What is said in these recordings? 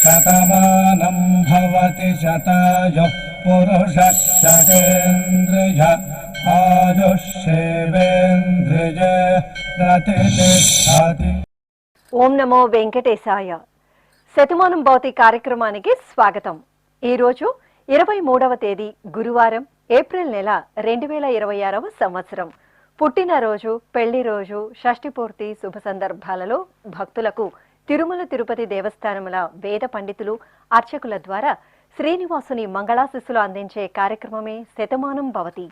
శతమానం భవతి శతాయుః పురుషः శతేంద్రియ ఆయుష్యేవేంద్రియ ప్రతిష్టతి. ఓం నమో వెంకటేశాయ. శతమానం భవతి కార్యక్రమానికి స్వాగతం. ఈరోజు 23వ తేదీ గురువారం, ఏప్రిల్ నెల 2026వ సంవత్సరం. పుట్టినరోజు, పెళ్లి రోజు, షష్ఠి పూర్తి శుభ సందర్భాలలో భక్తులకు తిరుమల తిరుపతి దేవస్థానముల వేద పండితులు, అర్చకుల ద్వారా శ్రీనివాసుని మంగళాశిస్సులు అందించే కార్యక్రమమే శతమానం భవతి.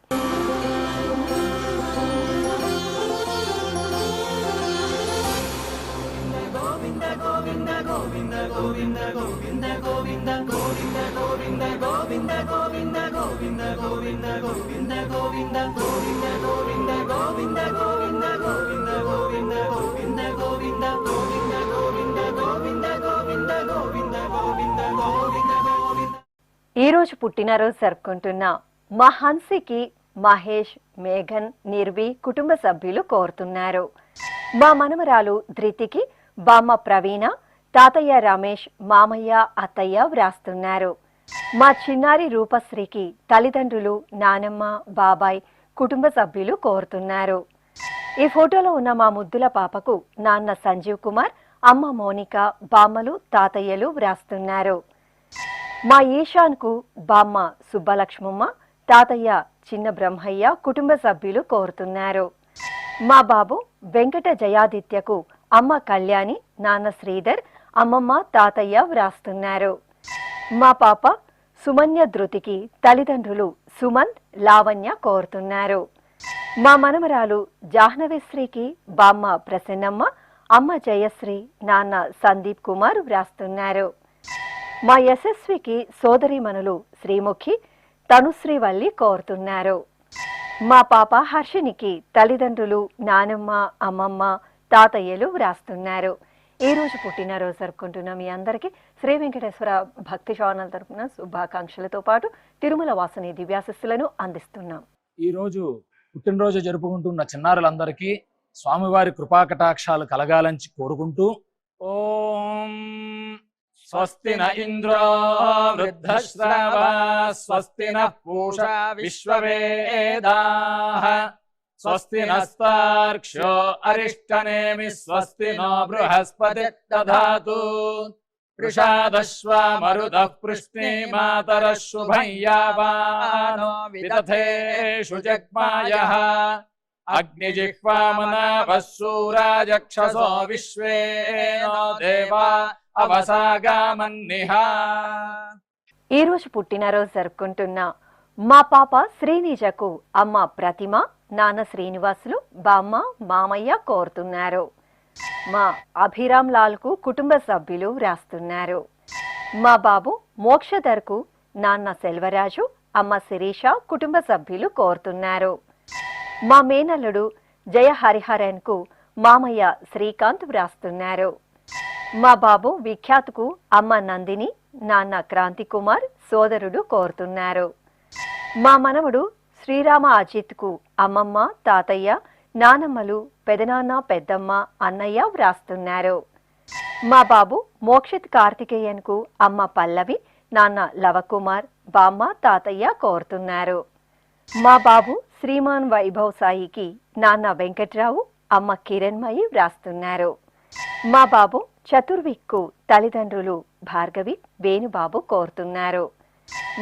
ఈ రోజు పుట్టినరోజు జరుపుకుంటున్న మా హన్సికి మహేష్, మేఘన్, నిర్వి కుటుంబ సభ్యులు కోరుతున్నారు. మా మనమరాలు ధృతికి బామ్మ ప్రవీణ, తాతయ్య రమేష్, మామయ్య, అత్తయ్య వ్రాస్తున్నారు. మా చిన్నారి రూపశ్రీకి తల్లిదండ్రులు, నానమ్మ, బాబాయ్, కుటుంబ సభ్యులు కోరుతున్నారు. ఈ ఫోటోలో ఉన్న మా ముద్దుల పాపకు నాన్న సంజీవ్ కుమార్, అమ్మ మోనిక, బామ్మలు, తాతయ్యలు వ్రాస్తున్నారు. మా ఈశాన్కు బామ్మ సుబ్బలక్ష్మమ్మ, తాతయ్య చిన్న బ్రహ్మయ్య, కుటుంబ సభ్యులు కోరుతున్నారు. మా బాబు వెంకట జయాదిత్యకు అమ్మ కళ్యాణి, నాన్న శ్రీధర్, అమ్మమ్మ, తాతయ్య వ్రాస్తున్నారు. మా పాప సుమన్య ధృతికి తల్లిదండ్రులు సుమంత్, లావణ్య కోరుతున్నారు. మా మనమరాలు జాహ్నవిశ్రీకి బామ్మ ప్రసన్నమ్మ, అమ్మ జయశ్రీ, నాన్న సందీప్ కుమార్ వ్రాస్తున్నారు. మా యశస్వికి సోదరీమణులు శ్రీముఖి, తనుశ్రీవల్లి కోరుతున్నారు. మా పాప హర్షినికి తల్లిదండ్రులు, నానమ్మ, అమ్మమ్మ, తాతయ్యలు వ్రాస్తున్నారు. ఈ రోజు పుట్టినరోజు జరుపుకుంటున్న మీ అందరికీ శ్రీ వెంకటేశ్వర భక్తి ఛానల్ తరపున శుభాకాంక్షలతో పాటు తిరుమల వాసుని దివ్యాశిస్సులను అందిస్తున్నాం. ఈ రోజు పుట్టినరోజు జరుపుకుంటున్న చిన్నారులందరికీ స్వామివారి కృపాకటాక్షాలు కలగాలని కోరుకుంటూ ఓం స్వస్తి న ఇంద్రో వృద్ధశ్రవా స్వస్తి న పూషా విశ్వవేదాః స్వస్తి నస్తార్క్ష్యో అరిష్టనేమి స్వస్తి నో బృహస్పతి దధాతు వృషాదశ్వా మరుతః పృష్ణే మాతరః శుభం యావానో విదథేషు జగ్మాయః అగ్నిజిహ్వామనాభः శూరాజక్షసో విశ్వే నో దేవా అవసాగామన్నిహ. ఈ రోజు పుట్టినరోజు జరుపుకుంటున్న మా పాప శ్రీనిజకు అమ్మ ప్రతిమ, నాన్న శ్రీనివాసులు, బామ్మ, మామయ్య కోరుతున్నారు. మా అభిరామ్ లాల్కు కుటుంబ సభ్యులు వ్రాస్తున్నారు. మా బాబు మోక్షధర్కు నాన్న సెల్వరాజు, అమ్మ శిరీష, కుటుంబ సభ్యులు కోరుతున్నారు. మా మేనల్లుడు జయ హరిహరన్కు మామయ్య శ్రీకాంత్ వ్రాస్తున్నారు. మా బాబు విఖ్యాత్కు అమ్మ నందిని, నాన్న క్రాంతి కుమార్, సోదరుడు కోరుతున్నారు. మా మనవడు శ్రీరామ అజిత్కు అమ్మమ్మ, తాతయ్య, నానమ్మలు, పెదనాన్న, పెద్దమ్మ, అన్నయ్య వ్రాస్తున్నారు. మా బాబు మోక్షిత్ కార్తికేయన్కు అమ్మ పల్లవి, నాన్న లవకుమార్, బామ్మ, తాతయ్య కోరుతున్నారు. మా బాబు శ్రీమాన్ వైభవ్ సాయికి నాన్న వెంకట్రావు, అమ్మ కిరణ్మయి వ్రాస్తున్నారు. మా బాబు చతుర్విక్కు తల్లిదండ్రులు భార్గవి, వేణుబాబు కోరుతున్నారు.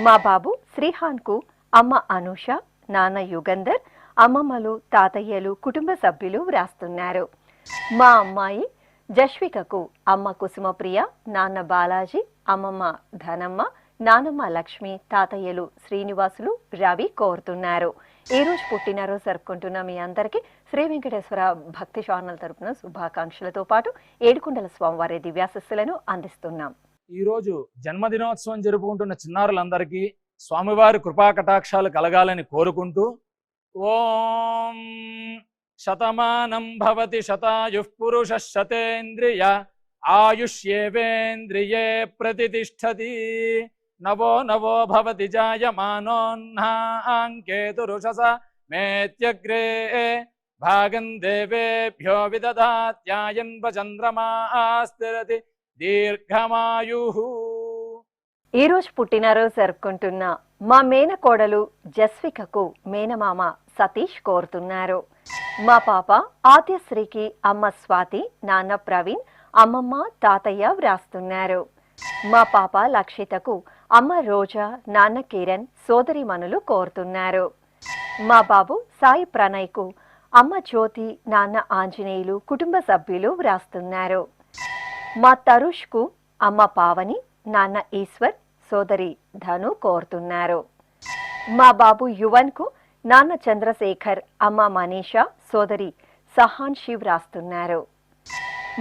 మా బాబు శ్రీహాన్కు అమ్మ అనూష, నాన్న యుగంధర్, అమ్మమ్మలు, తాతయ్యలు, కుటుంబ సభ్యులు వ్రాస్తున్నారు. మా అమ్మాయి జశ్వికకు అమ్మ కుసుమప్రియ, నాన్న బాలాజీ, అమ్మమ్మ ధనమ్మ, నానమ్మ లక్ష్మి, తాతయ్యలు శ్రీనివాసులు, రవి కోరుతున్నారు. ఈ రోజు పుట్టినరోజు జరుపుకుంటున్న మీ అందరికీ శ్రీ వెంకటేశ్వర భక్తి ఛానల్ తరపున శుభాకాంక్షలతో పాటు ఏడుకొండల స్వామివారి దివ్యాశిస్సులను అందిస్తున్నాం. ఈ రోజు జన్మదినోత్సవం జరుపుకుంటున్న చిన్నారులందరికీ స్వామివారి కృపాకటాక్షాలు కలగాలని కోరుకుంటూ ఓం శతమానం భవతి శతాయుః పురుషః శతేంద్రియ ఆయుష్యేవేంద్రియే ప్రతిష్టతి నవో నవో భవతి జాయమానోన్హాంకేతురుషస మేత్యగ్రే భాగం దేవేభ్యో విదధాత్యాయన్వ చంద్రమా స్థిరతి దీర్ఘమాయు. ఈ రోజు పుట్టినరోజు జరుపుకుంటున్న మా మేనకోడలు జస్వికకు మేనమామ సతీష్ కోరుతున్నారు. మా పాప ఆద్యశ్రీకి అమ్మ స్వాతి, నాన్న ప్రవీణ్, అమ్మమ్మ తాతయ్య వ్రాస్తున్నారు. మా పాప లక్షితకు అమ్మ రోజా, నాన్న కిరణ్, సోదరిమణులు కోరుతున్నారు. మా బాబు సాయి ప్రణయ్కు అమ్మ జ్యోతి, నాన్న ఆంజనేయులు, కుటుంబ సభ్యులు వ్రాస్తున్నారు. మా తరుష్కు అమ్మ పావని, నాన్న ఈశ్వర్, సోదరి ధను కోరుతున్నారు. మా బాబు యువన్కు నాన్న చంద్రశేఖర్, అమ్మ మనీషా, సోదరి సహాన్షి వ్రాస్తున్నారు.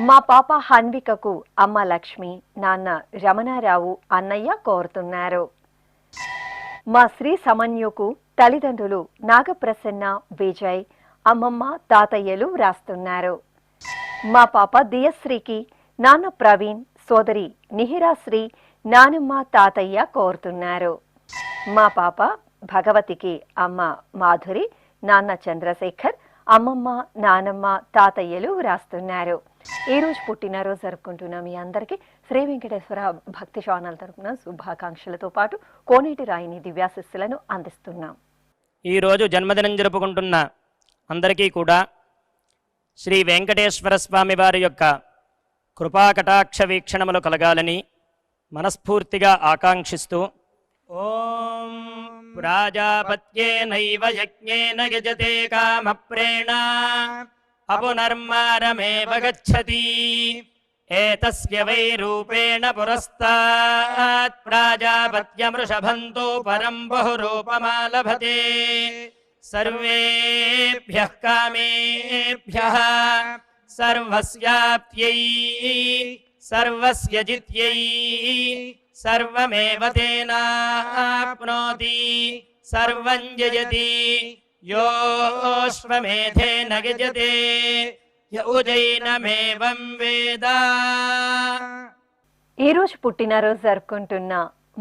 మా పాప హన్వికకు అమ్మ లక్ష్మి, నాన్న రమణారావు, అన్నయ్య కోరుతున్నారు. మా శ్రీ సమన్యుకు తల్లిదండ్రులు నాగప్రసన్న, విజయ్, అమ్మమ్మ తాతయ్యలు వ్రాస్తున్నారు. మా పాప దియశ్రీకి నాన్న ప్రవీణ్, సోదరి నిహిరాశ్రీ, నానమ్మ తాతయ్య కోరుతున్నారు. మా పాప భగవతికి అమ్మ మాధురి, నాన్న చంద్రశేఖర్, అమ్మమ్మ నానమ్మ తాతయ్యలు వ్రాస్తున్నారు. ఈ రోజు పుట్టినరోజు జరుపుకుంటున్న మీ అందరికీ శ్రీ వెంకటేశ్వర భక్తి ఛానల్ తరపున శుభాకాంక్షలతో పాటు కోనేటి రాయిని దివ్యాశిస్సులను అందిస్తున్నాం. ఈరోజు జన్మదినం జరుపుకుంటున్న అందరికీ కూడా శ్రీ వెంకటేశ్వర స్వామి వారి యొక్క కృపాకటాక్ష వీక్షణములు కలగాలని మనస్ఫూర్తిగా ఆకాంక్షిస్తూ ఓం ప్రాజాపత్యేనైవ యజ్ఞేన యజతే కామప్రేణ అపునర్మారమేవ గచ్చతి ఏతస్య వై రూపేణ పురస్తాత్ ప్రాజాపత్యమృషభంతో పరం బహురూపమాలభతే సర్వేభ్యః కామేభ్యః సర్వస్యాప్త్యై సర్వస్య జిత్యై సర్వమేవ తేనాప్నోతి సర్వం జయతి యోశ్వమేధేన గజతే యౌజైనమేవం వేద. ఈ రోజు పుట్టినరోజు జరుపుకుంటున్న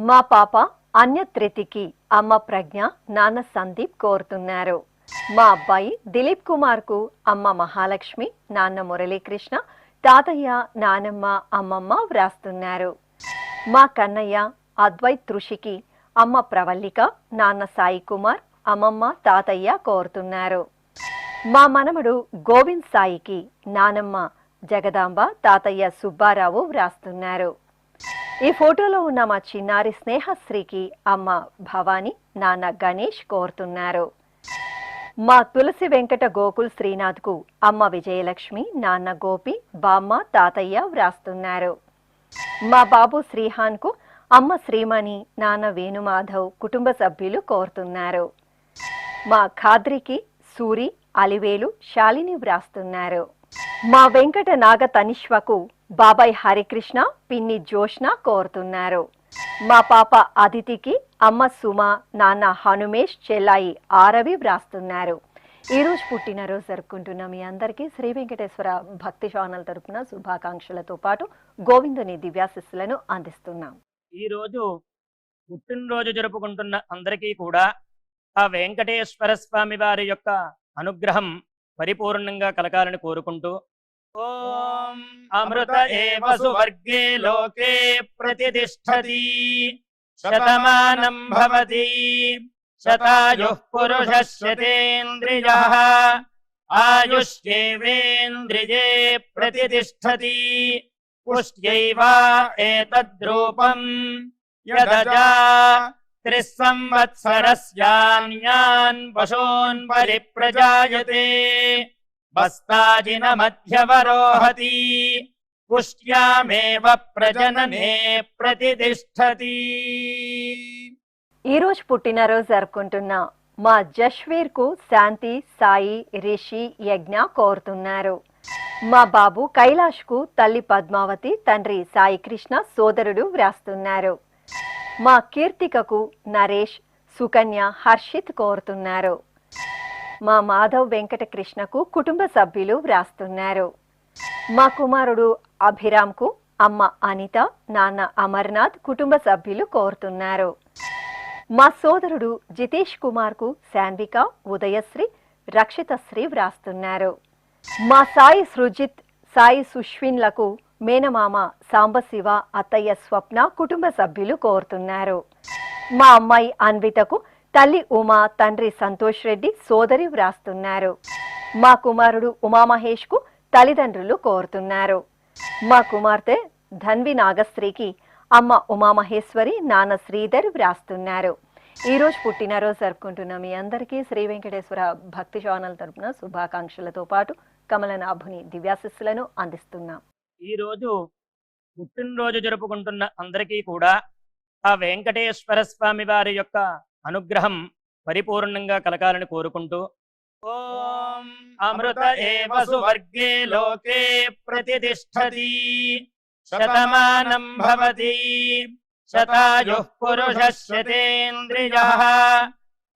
మా పాప అన్యత్రితికి అమ్మ ప్రజ్ఞ, నాన్న సందీప్ కోరుతున్నారు. మా అబ్బాయి దిలీప్ కుమార్ కు అమ్మ మహాలక్ష్మి, నాన్న మురళీకృష్ణ, తాతయ్య, నానమ్మ, అమ్మమ్మ వ్రాస్తున్నారు. మా కన్నయ్య అద్వైత్ ఋషికి అమ్మ ప్రవల్లిక, నాన్న సాయి కుమార్, అమ్మమ్మ తాతయ్య కోరుతున్నారు. మా మనమడు గోవింద్ సాయికి నానమ్మ జగదాంబ, తాతయ్య సుబ్బారావు వ్రాస్తున్నారు. ఈ ఫోటోలో ఉన్న మా చిన్నారి స్నేహశ్రీకి అమ్మ భవాని, నాన్న గణేష్ కోరుతున్నారు. మా తులసి వెంకట గోకుల్ శ్రీనాథ్కు అమ్మ విజయలక్ష్మి, నాన్న గోపి, బామ్మ తాతయ్య వ్రాస్తున్నారు. మా బాబు శ్రీహాన్కు అమ్మ శ్రీమణి, నాన్న వేణుమాధవ్, కుటుంబ సభ్యులు కోరుతున్నారు. మా ఖాద్రికి సూరి, అలివేలు, శాలిని వ్రాస్తున్నారు. మా వెంకట నాగ తనిష్వకు బాబాయ్ హరికృష్ణ, పిన్ని జోష్న కోరుతున్నారు. మా పాప అదితికి అమ్మ సుమ, నాన్న హనుమేష్, చెల్లాయి ఆరవి వ్రాస్తున్నారు. ఈ రోజు పుట్టినరోజు జరుపుకుంటున్న మీ అందరికీ శ్రీ వెంకటేశ్వర భక్తి ఛానల్ తరపున శుభాకాంక్షలతో పాటు గోవిందుని దివ్యాశిస్సులను అందిస్తున్నాం. ఈరోజు పుట్టినరోజు జరుపుకుంటున్న అందరికీ కూడా ఆ వెంకటేశ్వర స్వామి వారి యొక్క అనుగ్రహం పరిపూర్ణంగా కలగాలని కోరుకుంటూ ఓం అమృత ఏవ సువర్గే లోకే ప్రతిష్ఠతి శతమానం భవతి శతాయుః పురుషः శతేంద్రియః ఆయుష్యేవేంద్రియే ప్రతిష్ఠతి పుష్ట్యైవ ఏతద్రూపం యదజా త్రిస్సంవత్సరస్యాన్యాన్ పశూన్ పరిప్రజాయతే బస్తాజిన మధ్యవరోహతి పుష్ట్యామేవ ప్రజననే ప్రతిష్ఠతి. ఈ రోజు పుట్టినరోజు జరుపుకుంటున్న మా జశ్వీర్ కు శాంతి, సాయి, రిషి, యజ్ఞ కోరుతున్నారు. మా బాబు కైలాష్ కు తల్లి పద్మావతి, తండ్రి సాయి కృష్ణ, సోదరుడు వ్రాస్తున్నారు. మా కీర్తికకు నరేష్, సుకన్య, హర్షిత్ కోరుతున్నారు. మా మాధవ్ వెంకట కృష్ణకు కుటుంబ సభ్యులు వ్రాస్తున్నారు. మా కుమారుడు అభిరామ్కు అమ్మ అనిత, నాన్న అమర్నాథ్, కుటుంబ సభ్యులు కోరుతున్నారు. మా సోదరుడు జితేష్ కుమార్ కు శాన్విక, ఉదయశ్రీ, రక్షితశ్రీ వ్రాస్తున్నారు. మా సాయి సృజిత్, సాయి సుష్విన్లకు మేనమామ సాంబశివ, అత్తయ్య స్వప్న కుటుంబ సభ్యులు కోరుతున్నారు. మా అమ్మాయి అన్వితకు తల్లి ఉమా, తండ్రి సంతోష్ రెడ్డి, సోదరి వ్రాస్తున్నారు. మా కుమారుడు ఉమామహేష్కు తల్లిదండ్రులు కోరుతున్నారు. మా కుమార్తె ధన్వి నాగశ్రీకి అమ్మ ఉమామహేశ్వరి, నాన్న శ్రీధర్ వ్రాస్తున్నారు. ఈరోజు పుట్టినరోజు జరుపుకుంటున్న మీ అందరికీ శ్రీ వెంకటేశ్వర భక్తి ఛానల్ తరపున శుభాకాంక్షలతో పాటు కమలనాభుని దివ్యాశిస్సులను అందిస్తున్నాం. ఈరోజు పుట్టినరోజు జరుపుకుంటున్న అందరికీ కూడా ఆ వెంకటేశ్వర స్వామి వారి యొక్క అనుగ్రహం పరిపూర్ణంగా కలగాలని కోరుకుంటూ ఓం అమృత ఏవ సువర్గే లోకే ప్రతిష్ఠతి శతమానం భవతి శతాయుః పురుషः శతేంద్రియః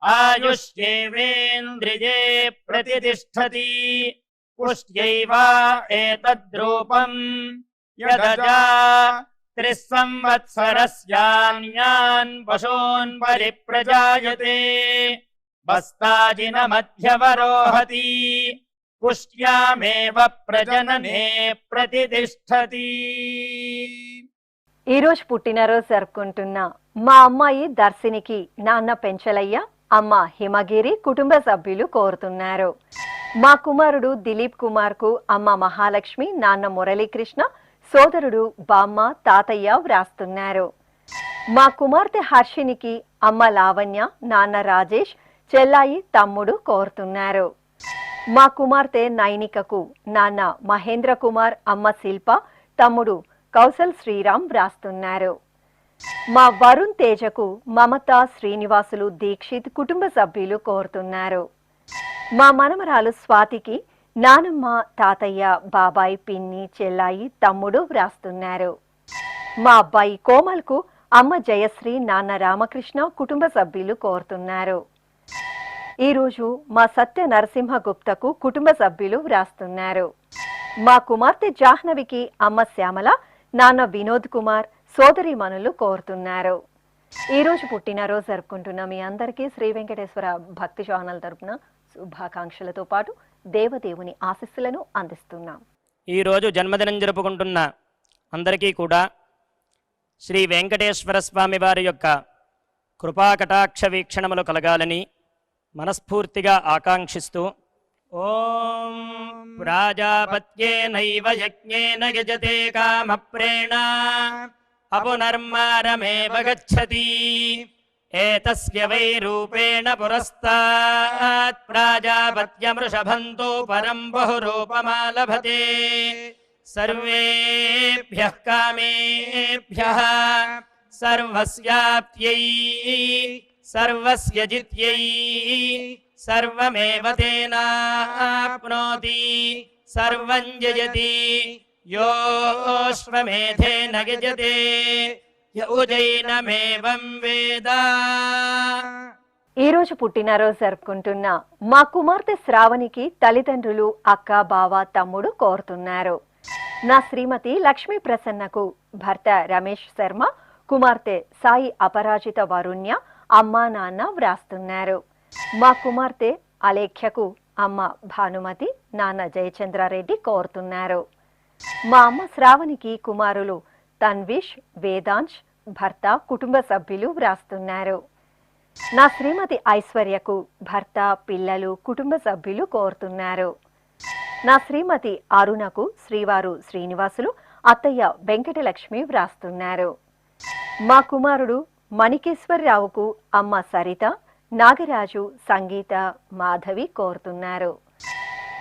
ఆయుష్యేవేంద్రియే ప్రతిష్ఠతి పుష్ట్యైవ ఏతద్రూపం యదజా త్రిస్సంవత్సరస్యాన్యాన్ పశూన్ పరిప్రజాయతే బస్తాజిన మధ్యవరోహతి పుష్ట్యామేవ ప్రజననే ప్రతిష్ఠతి. ఈరోజు పుట్టినరోజు జరుపుకుంటున్న మా అమ్మాయి దర్శినికి నాన్న పెంచలయ్య, అమ్మ హిమగిరి కుటుంబ సభ్యులు కోరుతున్నారు. మా కుమారుడు దిలీప్ కుమార్కు అమ్మ మహాలక్ష్మి, నాన్న మురళీకృష్ణ, సోదరుడు బామ్మ, తాతయ్య వ్రాస్తున్నారు. మా కుమార్తె హర్షినికి అమ్మ లావణ్య, నాన్న రాజేష్, చెల్లాయి, తమ్ముడు కోరుతున్నారు. మా కుమార్తె నైనికకు నాన్న మహేంద్ర కుమార్, అమ్మ శిల్ప, తమ్ముడు కౌశల్ శ్రీరామ్ వ్రాస్తున్నారు. మా వరుణ్ తేజకు మమత, శ్రీనివాసులు, దీక్షిత్ కుటుంబ సభ్యులు కోరుతున్నారు. మా మనమరాలు స్వాతికి నానమ్మ, తాతయ్య, బాబాయ్, పిన్ని, చెల్లాయి, తమ్ముడు వ్రాస్తున్నారు. మా అబ్బాయి కోమల్కు అమ్మ జయశ్రీ, నాన్న రామకృష్ణ కుటుంబ సభ్యులు కోరుతున్నారు. ఈరోజు మా సత్య నరసింహ గుప్తకు కుటుంబ సభ్యులు వ్రాస్తున్నారు. మా కుమార్తె జాహ్నవికి అమ్మ శ్యామల, నాన్న వినోద్ కుమార్, సోదరి మనులు కోరుతున్నారు. ఈరోజు పుట్టినరోజు జరుపుకుంటున్న మీ అందరికీ శ్రీ వెంకటేశ్వర భక్తి ఛానల్ తరపున శుభాకాంక్షలతో పాటు దేవదేవుని ఆశీస్సులను అందిస్తున్నాం. ఈరోజు జన్మదినం జరుపుకుంటున్న అందరికీ కూడా శ్రీ వెంకటేశ్వర స్వామి వారి యొక్క కృపాకటాక్ష వీక్షణములు కలగాలని మనస్ఫూర్తిగా ఆకాంక్షిస్తూ ఓం ప్రాజాపత్యేనైవ యజ్ఞేన యజతే కామప్రేణ అపునర్మారమేవ గచ్చతి ఏతస్య వై రూపేణ పురస్తాత్ ప్రాజాపత్యమృషభంతో పరం బహురూపమాలభతే సర్వేభ్యః కామేభ్యః సర్వస్యాప్త్యై సర్వస్య జిత్యై సర్వమేవ తేనాప్నోతి సర్వం జయతి యోశ్వమేధేన యజతే యుజైనమేవం వేద. ఈరోజు పుట్టినరోజు జరుపుకుంటున్న మా కుమార్తె శ్రావణికి తల్లిదండ్రులు, అక్క, బావ, తమ్ముడు కోరుతున్నారు. నా శ్రీమతి లక్ష్మీ ప్రసన్నకు భర్త రమేష్ శర్మ, కుమార్తె సాయి అపరాజిత వరుణ్య, అమ్మ, నాన్న వ్రాస్తున్నారు. మా కుమార్తె అలేఖ్యకు అమ్మ భానుమతి, నాన్న జయచంద్రారెడ్డి కోరుతున్నారు. మా అమ్మ శ్రావణికి కుమారులు తన్విష్, వేదాంశ్, భర్త, కుటుంబ సభ్యులు వ్రాస్తున్నారు. నా శ్రీమతి ఐశ్వర్యకు భర్త, పిల్లలు, కుటుంబ సభ్యులు కోరుతున్నారు. నా శ్రీమతి అరుణకు శ్రీవారు శ్రీనివాసులు, అత్తయ్య వెంకటలక్ష్మి వ్రాస్తున్నారు. మా కుమారుడు మణికేశ్వరరావుకు అమ్మ సరిత, నాగరాజు, సంగీత, మాధవి కోరుతున్నారు.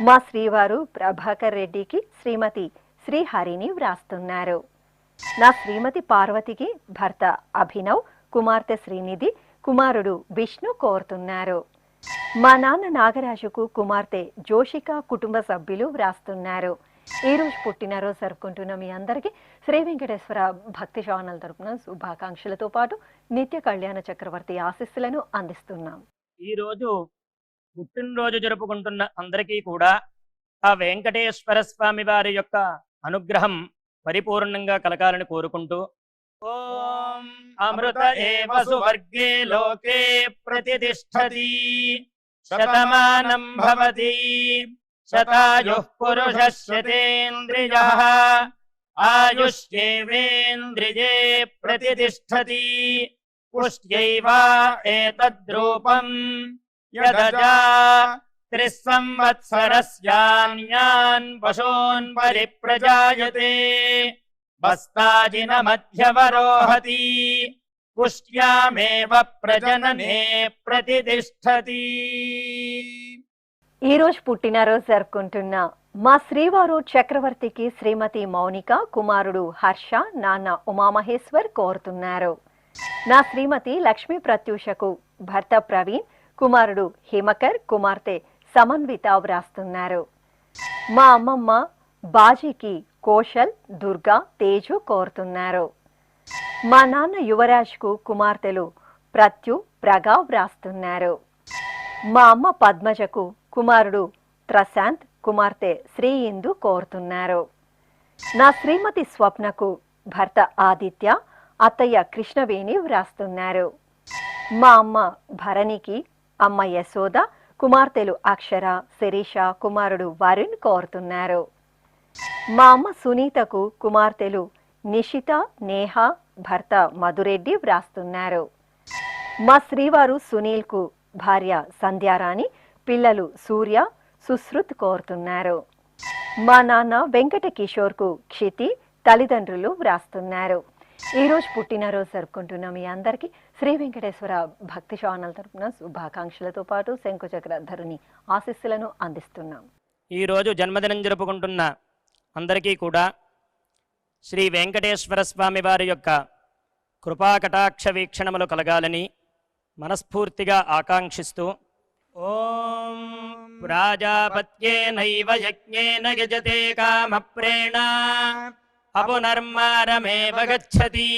మా శ్రీవారు ప్రభాకర్ రెడ్డికి శ్రీమతి శ్రీహరిని వ్రాస్తున్నారు. నా శ్రీమతి పార్వతికి భర్త అభినవ్, కుమార్తె శ్రీనిధి, కుమారుడు విష్ణు కోరుతున్నారు. మా నాన్న నాగరాజుకు కుమార్తె జోషిక కుటుంబ సభ్యులు వ్రాస్తున్నారు. ఈరోజు పుట్టినరోజు జరుపుకుంటున్న మీ అందరికీ శ్రీ వెంకటేశ్వర భక్తి ఛానల్ తరపున శుభాకాంక్షలతో పాటు నిత్య కళ్యాణ చక్రవర్తి ఆశీస్సులను అందిస్తున్నాం. ఈరోజు పుట్టినరోజు జరుపుకుంటున్న అందరికీ కూడా ఆ వెంకటేశ్వర స్వామి వారి యొక్క అనుగ్రహం పరిపూర్ణంగా కలగాలని కోరుకుంటూ ఓం అమృత ఏవ సువర్గే లోకే ప్రతిష్ఠతి శతమానం భవతి శతాయుః పురుషः శతేంద్రియः ఆయుష్యేవేంద్రియే ప్రతిష్టతి పుష్ట్యైవ ఏతద్రూపం యదజా 3 సంవత్సరస్యాన్యాన్ పశూన్ పరిప్రజాయతే బస్తాజిన మధ్యవరోహతి పుష్ట్యామేవ ప్రజననే ప్రతిష్టతి. ఈ రోజు పుట్టినరోజు జరుపుకుంటున్న మా శ్రీవారు చక్రవర్తికి శ్రీమతి మౌనిక, కుమారుడు హర్ష, నాన్న ఉమామహేశ్వర్ కోరుతున్నారు. నా శ్రీమతి లక్ష్మీ ప్రత్యూషకు భర్త ప్రవీణ్, కుమారుడు హిమకర్, కుమార్తె సమన్విత వ్రాస్తున్నారు. మా అమ్మమ్మ బాజీకి కోశల్, దుర్గా, తేజు కోరుతున్నారు. మా నాన్న యువరాజ్కు కుమార్తెలు ప్రత్యు, ప్రగా వ్రాస్తున్నారు. మా అమ్మ పద్మజకు కుమారుడు ప్రశాంత్, కుమార్తె శ్రీ ఇందు కోరుతున్నారు. నా శ్రీమతి స్వప్నకు భర్త ఆదిత్య, అత్తయ్య కృష్ణవేణి వ్రాస్తున్నారు. మా అమ్మ భరణికి అమ్మ యశోద, కుమార్తెలు అక్షర, శిరీష, కుమారుడు వరుణ్ కోరుతున్నారు. మా అమ్మ సునీతకు కుమార్తెలు నిషిత, నేహ, భర్త మధురెడ్డి వ్రాస్తున్నారు. మా శ్రీవారు సునీల్కు భార్య సంధ్యారాణి, పిల్లలు సూర్య, సుశ్రుత్ కోరుతున్నారు. మా నాన్న వెంకట కిషోర్కు క్షితి, తల్లిదండ్రులు వ్రాస్తున్నారు. ఈరోజు పుట్టినరోజు జరుపుకుంటున్న మీ అందరికీ శ్రీ వెంకటేశ్వర భక్తి ఛానల్ తరపున శుభాకాంక్షలతో పాటు శంకుచక్రధరుని ఆశీస్సులను అందిస్తున్నాం. ఈరోజు జన్మదినం జరుపుకుంటున్న అందరికీ కూడా శ్రీ వెంకటేశ్వర స్వామి వారి యొక్క కృపాకటాక్ష వీక్షణములు కలగాలని మనస్ఫూర్తిగా ఆకాంక్షిస్తూ ఓం ప్రాజాపత్యేనైవ యజ్ఞేన యజతే కామప్రేణ అపునర్మారమేవ గచ్చతి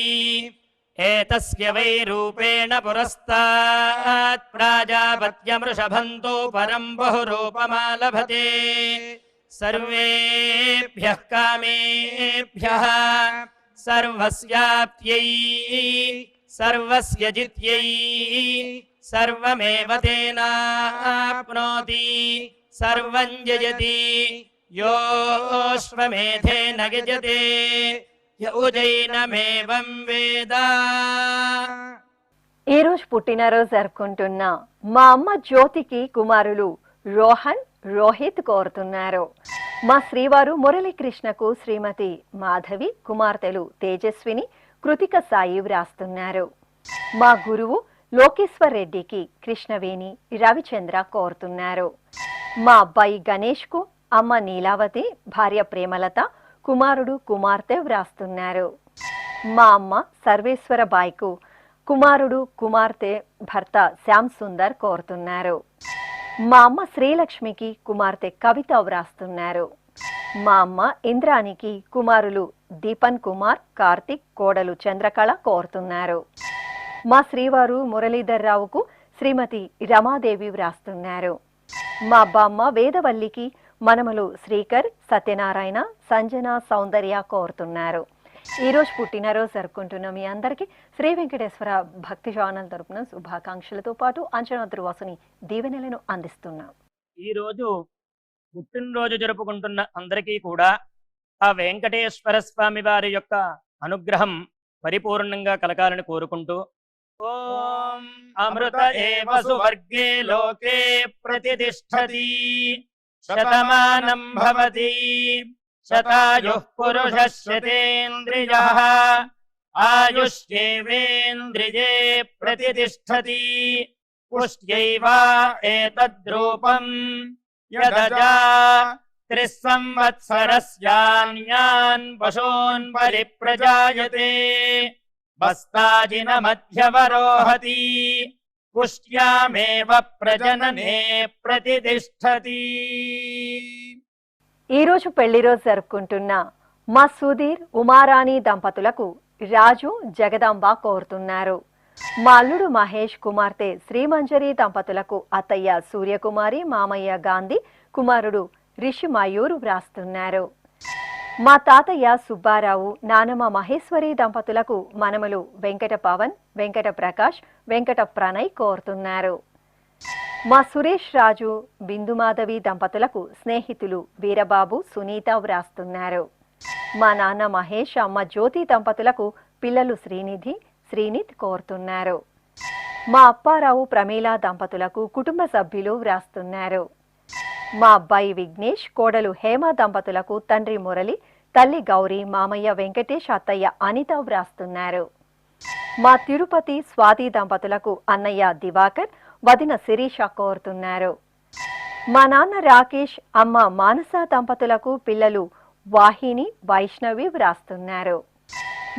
ఏతస్య వై రూపేణ పురస్తాత్ ప్రాజాపత్యమృషభంతో పరం బహురూపమాలభతే సర్వేభ్యః కామేభ్యః సర్వస్యాప్త్యై సర్వస్య జిత్యై సర్వమేవ తేనాప్నోతి సర్వం జయతి యోశ్వమేధేన గజతే యౌజైనమేవం వేద. ఈ రోజు పుట్టినరోజు జరుపుకుంటున్న మా అమ్మ జ్యోతికి కుమారులు రోహన్, రోహిత్ కోరుతున్నారు. మా శ్రీవారు మురళీకృష్ణకు శ్రీమతి మాధవి, కుమార్తెలు తేజస్విని, కృతిక సాయి వ్రాస్తున్నారు. మా గురువు లోకేశ్వర్ రెడ్డికి కృష్ణవేణి, రవిచంద్ర కోరుతున్నారు. మా అబ్బాయి గణేష్కు అమ్మ నీలావతి, భార్య ప్రేమలత, కుమారుడు కుమార్తె వ్రాస్తున్నారు. మా అమ్మ సర్వేశ్వర బాయ్కు కుమారుడు కుమార్తె, భర్త శ్యామ్ సుందర్ కోరుతున్నారు. మా అమ్మ శ్రీలక్ష్మికి కుమార్తె కవిత వ్రాస్తున్నారు. మా అమ్మ ఇంద్రానికి కుమారులు దీపన్ కుమార్, కార్తిక్, కోడలు చంద్రకళ కోరుతున్నారు. మా శ్రీవారు మురళీధర్రావుకు శ్రీమతి రమాదేవి వ్రాస్తున్నారు. మా బామ్మ వేదవల్లికి మనమలు శ్రీకర్, సత్యనారాయణ, సంజన, సౌందర్య కోరుతున్నారు. ఈరోజు పుట్టినరోజు జరుపుకుంటున్న మీ అందరికీ శ్రీ వెంకటేశ్వర భక్తి ఛానల్ తరపున శుభాకాంక్షలతో పాటు అంచనాద్రి వాసుని దీవెనలను అందిస్తున్నాం. ఈరోజు పుట్టినరోజు జరుపుకుంటున్న అందరికీ కూడా ఆ వెంకటేశ్వర స్వామి వారి యొక్క అనుగ్రహం పరిపూర్ణంగా కలగాలని కోరుకుంటూ ఓం అమృత ఏవ సువర్గే లోకే ప్రతిష్టతి శతమానం భవతి శతాయుః పురుషः శతేంద్రియः ఆయుష్యేవేంద్రియే ప్రతిష్టతి పుష్ట్యైవ ఏతద్రూపం యదజా 3 సంవత్సరస్యాన్యాన్ పశూన్ పరిప్రజాయతే బస్తాజిన మధ్యవరోహతి పుష్ట్యామేవ ప్రజననే ప్రతిష్టతి. ఈరోజు పెళ్లి రోజు జరుపుకుంటున్న మా సుధీర్, ఉమారాణి దంపతులకు రాజు, జగదాంబ కోరుతున్నారు. మా అల్లుడు మహేష్, కుమార్తె శ్రీమంజరి దంపతులకు అత్తయ్య సూర్యకుమారి, మామయ్య గాంధీ, కుమారుడు రిషి మయూర్ వ్రాస్తున్నారు. మా తాతయ్య సుబ్బారావు, నానమ్మ మహేశ్వరి దంపతులకు మనమలు వెంకట పవన్, వెంకట ప్రకాష్, వెంకట ప్రణయ్ కోరుతున్నారు. మా సురేష్ రాజు బిందుమాధవి దంపతులకు స్నేహితులు వీరబాబు సునీత వ్రాస్తున్నారు. మా నాన్న మహేష్ అమ్మ జ్యోతి దంపతులకు పిల్లలు శ్రీనిధి శ్రీనిత్ కోరుతున్నారు. మా అప్పారావు ప్రమీల దంపతులకు కుటుంబ సభ్యులు వ్రాస్తున్నారు. మా అబ్బాయి విఘ్నేష్ కోడలు హేమ దంపతులకు తండ్రి మురళి తల్లి గౌరీ మామయ్య వెంకటేష్ అత్తయ్య అనిత వ్రాస్తున్నారు. మా తిరుపతి స్వాతి దంపతులకు అన్నయ్య దివాకర్ వదిన శిరీష కోరుతున్నారు. మా నాన్న రాకేష్ అమ్మ మానస దంపతులకు పిల్లలు వాహిని వైష్ణవి వ్రాస్తున్నారు.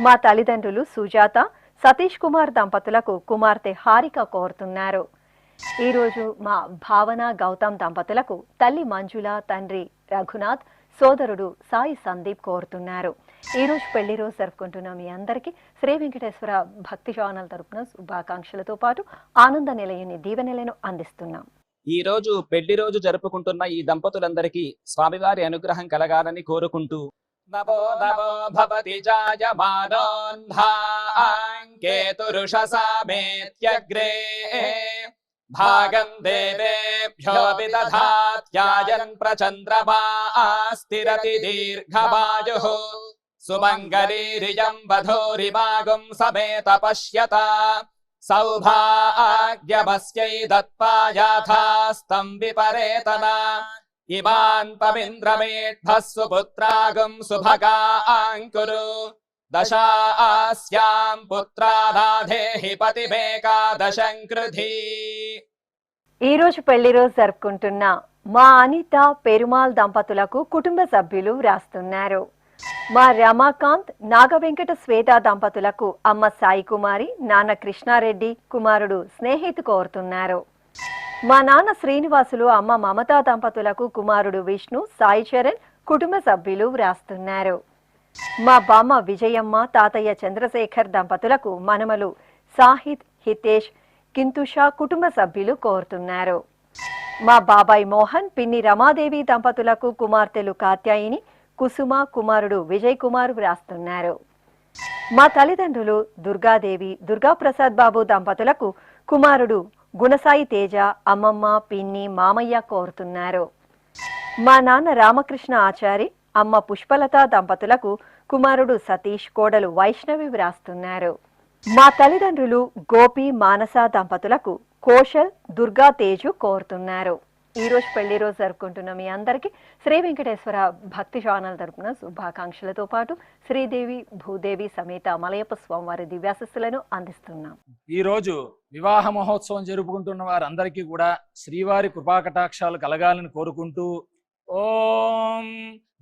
మా తల్లిదండ్రులు సుజాత సతీష్ కుమార్ దంపతులకు కుమార్తె హారిక కోరుతున్నారు. ఈరోజు మా భావన గౌతమ్ దంపతులకు తల్లి మంజుల తండ్రి రఘునాథ్ సోదరుడు సాయి సందీప్ కోరుతున్నారు. ఈరోజు పెళ్లి రోజు జరుపుకుంటున్న మీ అందరికీ శ్రీ వెంకటేశ్వర భక్తి ఛానల్ తరపున శుభాకాంక్షలతో పాటు ఆనంద నిలయని దీవెనలను అందిస్తున్నాం. ఈ రోజు పెళ్లి రోజు జరుపుకుంటున్న ఈ దంపతులందరికీ స్వామివారి అనుగ్రహం కలగాలని కోరుకుంటూ నమో నమో భవతి జాయమానోన్ధాంకేతురుషసామేత్యగ్రే భాగం దేవేభ్యో విదధాత్యాయన్ ప్రచంద్రమాస్తిరతి దీర్ఘమాయుః సుమంగళీరియం వధూరిమాగుం సమేత పశ్యత సౌభాగ్యమస్యై దత్పాయాథాస్తం విపరేతన ఇమాన్ పవింద్రమేఢ్భః సుపుత్రాగుం సుభగాంకురు దశాస్యాం పుత్రానాధేహి పతిమేకాదశం కృధి. ఈ రోజు పెళ్లి రోజు జరుపుకుంటున్న మా అనిత పెరుమాల్ దంపతులకు కుటుంబ సభ్యులు వ్రాస్తున్నారు. మా రమాకాంత్ నాగవెంకట శ్వేత దంపతులకు అమ్మ సాయి కుమారి నాన్న కృష్ణారెడ్డి కుమారుడు స్నేహితు కోరుతున్నారు. మా నాన్న శ్రీనివాసులు అమ్మ మమతా దంపతులకు కుమారుడు విష్ణు సాయి చరణ్ కుటుంబ సభ్యులు వ్రాస్తున్నారు. మా బామ్మ విజయమ్మ తాతయ్య చంద్రశేఖర్ దంపతులకు మనమలు సాహిత్ హితేష్ కింతుషా కుటుంబ సభ్యులు కోరుతున్నారు. మా బాబాయ్ మోహన్ పిన్ని రమాదేవి దంపతులకు కుమార్తెలు కాత్యాయిని కుసుమ కుమారుడు విజయ్ కుమార్ వ్రాస్తున్నారు. మా తల్లిదండ్రులు దుర్గాదేవి దుర్గాప్రసాద్ బాబు దంపతులకు కుమారుడు గుణసాయి తేజ అమ్మమ్మ పిన్ని మామయ్య కోరుతున్నారు. మా నాన్న రామకృష్ణ ఆచారి అమ్మ పుష్పలత దంపతులకు కుమారుడు సతీష్ కోడలు వైష్ణవి వ్రాస్తున్నారు. మా తల్లిదండ్రులు గోపి మానస దంపతులకు కోశల్ దుర్గా తేజు కోరుతున్నారు. ఈ రోజు పెళ్లి రోజు జరుపుకుంటున్న మీ అందరికీ శ్రీ వెంకటేశ్వర భక్తి ఛానల్ తరపున శుభాకాంక్షలతో పాటు శ్రీదేవి భూదేవి సమేత మలయప్ప స్వామివారి దివ్యాశస్సులను అందిస్తున్నాం. ఈ రోజు వివాహ మహోత్సవం జరుపుకుంటున్న వారందరికీ కూడా శ్రీవారి కృపాకటాక్షాలు కలగాలని కోరుకుంటూ ఓం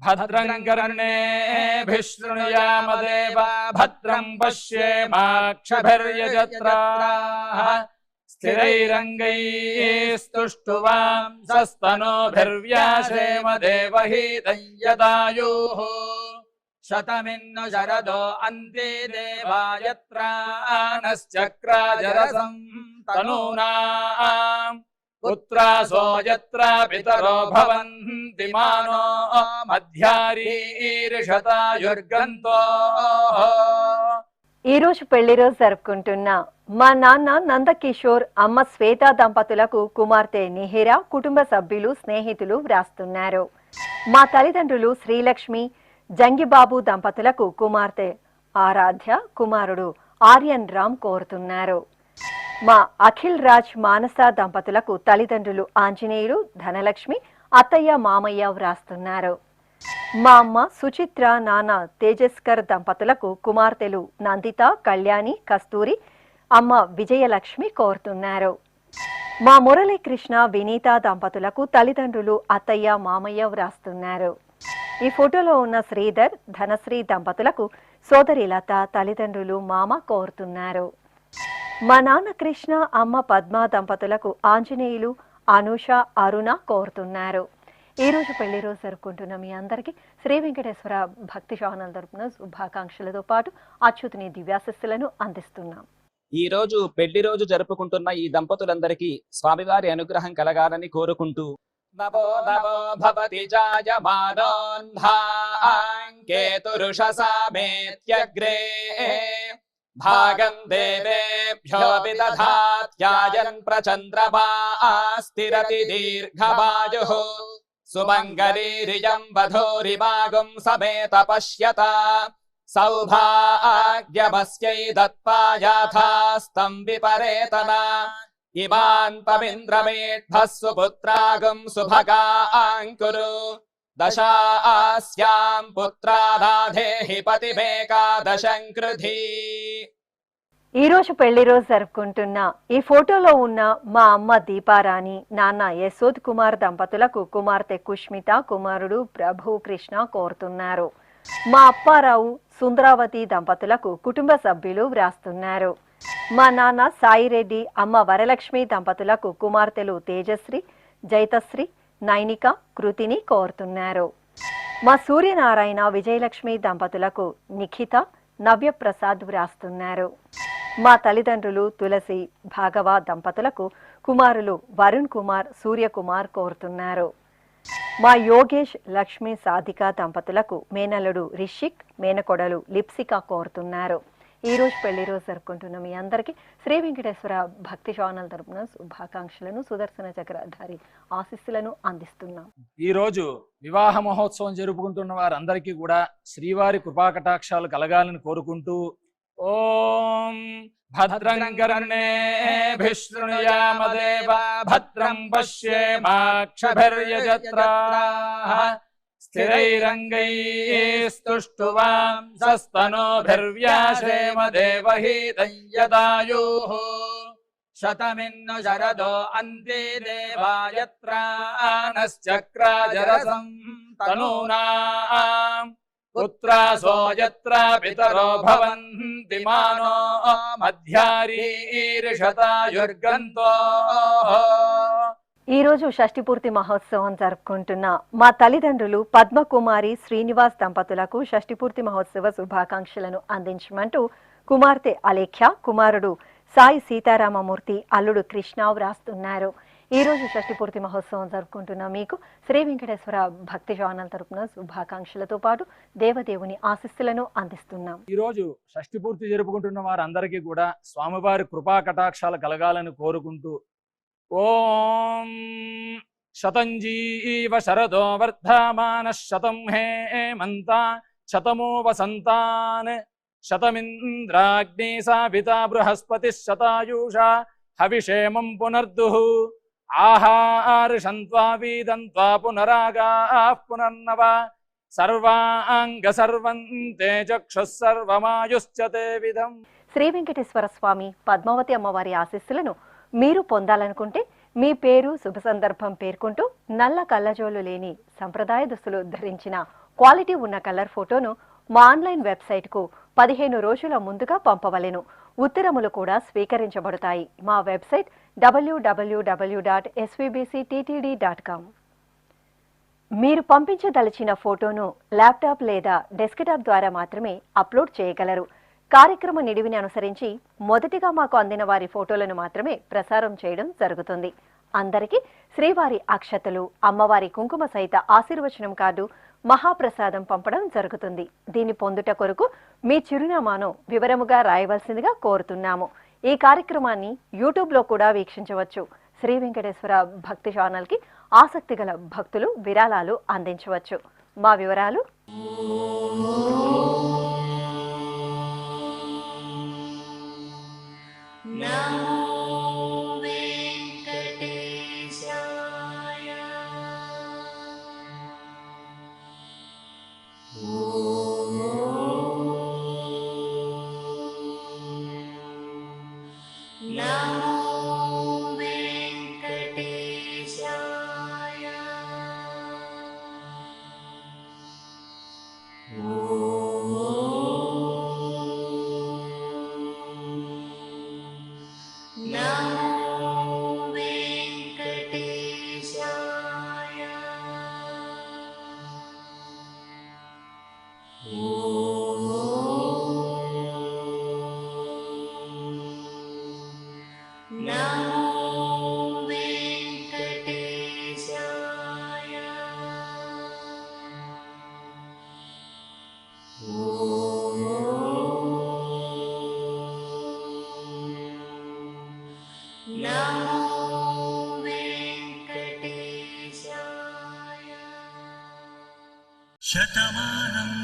భద్రం కర్ణేభిః శృణుయామదేవ భద్రం పశ్యేమాక్షభిర్యజత్రాః స్థిరైరంగైస్తుష్టువాం సస్తనోభిర్వ్యాసేమ దేవహీతం యదాయుః శతమిన్ను శరదో అంతే దేవాయత్రానశ్చక్రాజరసం తనూనాం పుత్రాసో యత్ర పితరో భవంతి మానో మధ్యారీర్షతాయుర్గంతో. ఈ రోజు పెళ్లి రోజు జరుపుకుంటున్న మా నాన్న నందకిషోర్ అమ్మ శ్వేత దంపతులకు కుమార్తె నిహిర కుటుంబ సభ్యులు స్నేహితులు వ్రాస్తున్నారు. మా తల్లిదండ్రులు శ్రీలక్ష్మి జంగిబాబు దంపతులకు కుమార్తె ఆరాధ్య కుమారుడు ఆర్యన్ రామ్ కోరుతున్నారు. మా అఖిల్ రాజ్ మానస దంపతులకు తల్లిదండ్రులు ఆంజనేయులు ధనలక్ష్మి అత్తయ్య మామయ్య వ్రాస్తున్నారు. మా అమ్మ సుచిత్ర నాన్న తేజస్కర్ దంపతులకు కుమార్తెలు నందిత కళ్యాణి కస్తూరి అమ్మ విజయలక్ష్మి కోరుతున్నారు. మా మురళీకృష్ణ వినీత దంపతులకు తల్లిదండ్రులు అత్తయ్య మామయ్య వ్రాస్తున్నారు. ఈ ఫోటోలో ఉన్న శ్రీధర్ ధనశ్రీ దంపతులకు సోదరి లత తల్లిదండ్రులు మామ కోరుతున్నారు. మా నాన్న కృష్ణ అమ్మ పద్మ దంపతులకు ఆంజనేయులు అనూష అరుణ కోరుతున్నారు. ఈ రోజు పెళ్లి రోజు జరుపుకుంటున్న మీ అందరికీ శ్రీ వెంకటేశ్వర భక్తి ఛానల్ తరపున శుభాకాంక్షలతో పాటు అచ్యుతుని దివ్యాశస్సులను అందిస్తున్నాం. ఈ రోజు పెళ్లి రోజు జరుపుకుంటున్న ఈ దంపతులందరికీ స్వామివారి అనుగ్రహం కలగాలని కోరుకుంటూ నమో నమో భవతి జాయమానోన్ధాంకేతురుషసామేత్యగ్రే భాగం దేవేభ్యో విదధాత్యాయన్ ప్రచంద్రమా స్థిరతి దీర్ఘమాయుః సుమంగళీరియం వధూరిమాగుం సమేత పశ్యత సౌభాగ్యమస్యై దత్పాయాథాస్తం విపరేతన ఇమాన్ పవింద్రమేఢ్భः సుపుత్రాగం సుభగాంకురు దశాస్యాం పుత్రానాధేహి పతిమేకాదశం కృధి. ఈ రోజు పెళ్లి రోజు జరుపుకుంటున్న ఈ ఫోటోలో ఉన్న మా అమ్మ దీపారాణి, నాన్న యశోద్ కుమార్ దంపతులకు కుమార్తె కుష్మిత, కుమారుడు ప్రభు కృష్ణ కోరుతున్నారు. మా అప్పారావు సుందరావతి దంపతులకు కుటుంబ సభ్యులు వ్రాస్తున్నారు. మా నాన్న సాయిరెడ్డి, అమ్మ వరలక్ష్మి దంపతులకు కుమార్తెలు తేజశ్రీ, జైతశ్రీ, నైనిక, కృతిని కోరుతున్నారు. మా సూర్యనారాయణ, విజయలక్ష్మి దంపతులకు నిఖిత, నవ్యప్రసాద్ వ్రాస్తున్నారు. మా తల్లిదండ్రులు తులసి, భాగవ దంపతులకు కుమారులు వరుణ్ కుమార్, సూర్యకుమార్ కోరుతున్నారు. మా యోగేష్, లక్ష్మి, సాధిక దంపతులకు మేనల్లుడు రిషిక్, మేనకొడలు లిప్సిక కోరుతున్నారు. ఈ రోజు పెళ్లి రోజు జరుపుకుంటున్న మీ అందరికీ శ్రీ వెంకటేశ్వర భక్తి ఛానల్ తరపున శుభాకాంక్షలను, సుదర్శన చక్రధారి ఆశీస్సులను అందిస్తున్నాం. ఈ రోజు వివాహ మహోత్సవం జరుపుకుంటున్న వారందరికీ కూడా శ్రీవారి కృపాకటాక్షాలు కలగాలని కోరుకుంటూ ఓం భద్రం కర్ణేభిః శృణుయామ దేవా భద్రం పశ్యేమాక్షభిర్యజత్రాః స్థిరైరంగైస్తుష్టువాం సస్తనోభిర్వ్యాసేమ దేవహీతం యదాయుః శతమిన్ను శరదో అంతే దేవాయత్రానశ్చక్రాజరసం తనూనాం పుత్రాసో యత్ర పితరో భవంతి మానో మధ్యారీర్షతాయుర్గంతో. ఈ రోజు షష్ఠి పూర్తి మహోత్సవం జరుపుకుంటున్న మా తల్లిదండ్రులు పద్మకుమారి, శ్రీనివాస్ దంపతులకు షష్ఠి పూర్తి మహోత్సవ శుభాకాంక్షలను అందించమంటూ కుమార్తె అలేఖ్య, కుమారుడు సాయి సీతారామమూర్తి, అల్లుడు కృష్ణ వ్రాస్తున్నారు. ఈ రోజు షష్ఠి పూర్తి మహోత్సవం జరుపుకుంటున్న మీకు శ్రీ వెంకటేశ్వర భక్తి ఛానల్ తరపున శుభాకాంక్షలతో పాటు దేవదేవుని ఆశీస్సులను అందిస్తున్నాం. ఈ రోజు షష్ఠి పూర్తి జరుపుకుంటున్న వారందరికీ కూడా స్వామివారి కృపా కటాక్షాలు కలగాలని కోరుకుంటూ ఓం శతంజీవ శరదో వర్ధమాన శతం హేమంత శతమో వసంతాన్ శతమింద్రాగ్ని సావితా బృహస్పతి శతాయూషా హవిషేమం పునర్దుః ఆహార్షంత్వా వీదంత్వా పునరాగాః పునర్నవ సర్వాంగ సర్వంతే చక్షుః సర్వమాయుశ్చ తే విధం. శ్రీ వెంకటేశ్వర స్వామి, పద్మావతి అమ్మవారి ఆశీస్సులను మీరు పొందాలనుకుంటే మీ పేరు, శుభ సందర్భం పేర్కొంటూ నల్ల కళ్ళజోలు లేని సంప్రదాయ దుస్తులు ధరించిన క్వాలిటీ ఉన్న కలర్ ఫోటోను మా ఆన్లైన్ వెబ్సైట్కు 15 రోజుల ముందుగా పంపవలెను. ఉత్తరములు కూడా స్వీకరించబడతాయి. మా వెబ్సైట్ www.svbcttd.com. మీరు పంపించదలిచిన ఫోటోను ల్యాప్టాప్ లేదా డెస్క్టాప్ ద్వారా మాత్రమే అప్లోడ్ చేయగలరు. కార్యక్రమ నిడివిని అనుసరించి మొదటిగా మాకు అందిన వారి ఫోటోలను మాత్రమే ప్రసారం చేయడం జరుగుతుంది. అందరికీ శ్రీవారి అక్షతలు, అమ్మవారి కుంకుమ సహిత ఆశీర్వచనం కార్డు, మహాప్రసాదం పంపడం జరుగుతుంది. దీన్ని పొందుట కొరకు మీ చిరునామాను వివరముగా రాయవలసిందిగా కోరుతున్నాము. ఈ కార్యక్రమాన్ని యూట్యూబ్లో కూడా వీక్షించవచ్చు. శ్రీ వెంకటేశ్వర భక్తి ఛానల్కి ఆసక్తి గల భక్తులు విరాళాలు అందించవచ్చు. మా వివరాలు: Oh नमो वेङ्कटेशाय। शतमानं